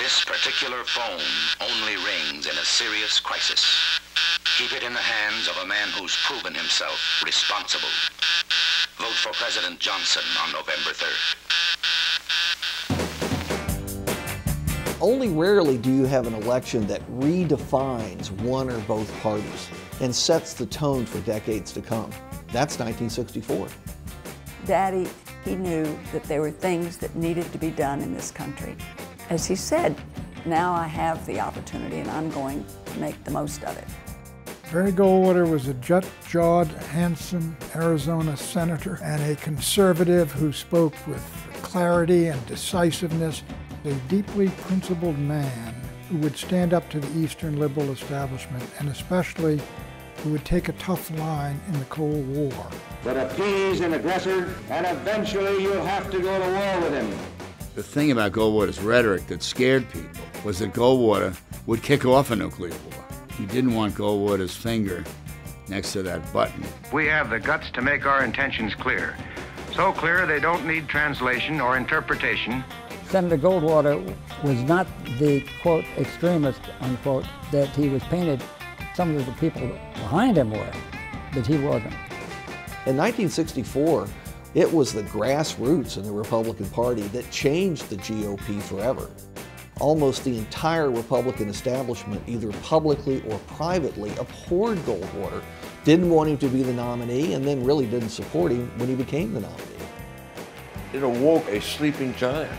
This particular phone only rings in a serious crisis. Keep it in the hands of a man who's proven himself responsible. Vote for President Johnson on November 3rd. Only rarely do you have an election that redefines one or both parties and sets the tone for decades to come. That's 1964. Daddy, he knew that there were things that needed to be done in this country. As he said, now I have the opportunity and I'm going to make the most of it. Barry Goldwater was a jet-jawed, handsome Arizona senator and a conservative who spoke with clarity and decisiveness. A deeply principled man who would stand up to the Eastern liberal establishment and especially who would take a tough line in the Cold War. But appease an aggressor and eventually you'll have to go to war with him. The thing about Goldwater's rhetoric that scared people was that Goldwater would kick off a nuclear war. You didn't want Goldwater's finger next to that button. We have the guts to make our intentions clear. So clear they don't need translation or interpretation. Senator Goldwater was not the, quote, extremist, unquote, that he was painted. Some of the people behind him were, but he wasn't. In 1964, it was the grassroots in the Republican Party that changed the GOP forever. Almost the entire Republican establishment, either publicly or privately, abhorred Goldwater, didn't want him to be the nominee, and then really didn't support him when he became the nominee. It awoke a sleeping giant.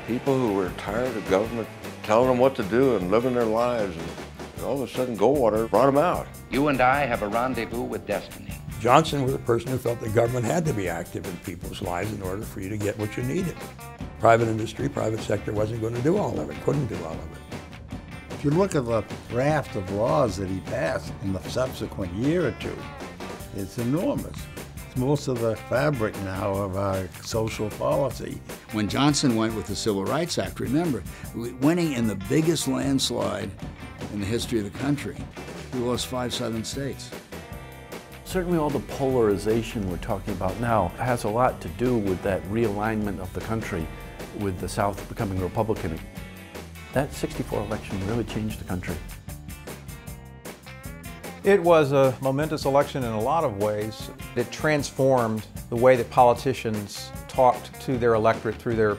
People who were tired of government telling them what to do and living their lives, and all of a sudden Goldwater brought them out. You and I have a rendezvous with destiny. Johnson was a person who felt the government had to be active in people's lives in order for you to get what you needed. Private industry, private sector wasn't going to do all of it, couldn't do all of it. If you look at the raft of laws that he passed in the subsequent year or two, it's enormous. It's most of the fabric now of our social policy. When Johnson went with the Civil Rights Act, remember, winning in the biggest landslide in the history of the country, we lost 5 southern states. Certainly all the polarization we're talking about now has a lot to do with that realignment of the country, with the South becoming Republican. That '64 election really changed the country. It was a momentous election in a lot of ways. It transformed the way that politicians talked to their electorate through their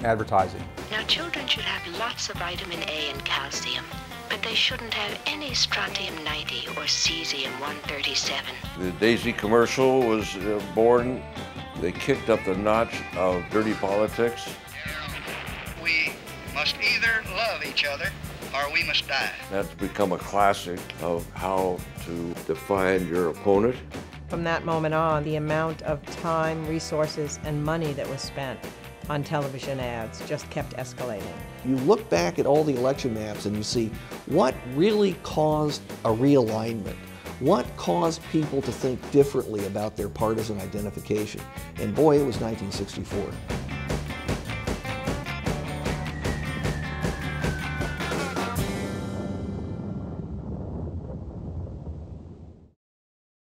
advertising. Now, children should have lots of vitamin A and calcium, but they shouldn't have any strontium-90 or cesium-137. The Daisy commercial was born. They kicked up the notch of dirty politics. We must either love each other or we must die. That's become a classic of how to define your opponent. From that moment on, the amount of time, resources, and money that was spent on television ads just kept escalating. You look back at all the election maps and you see what really caused a realignment. What caused people to think differently about their partisan identification? And boy, it was 1964.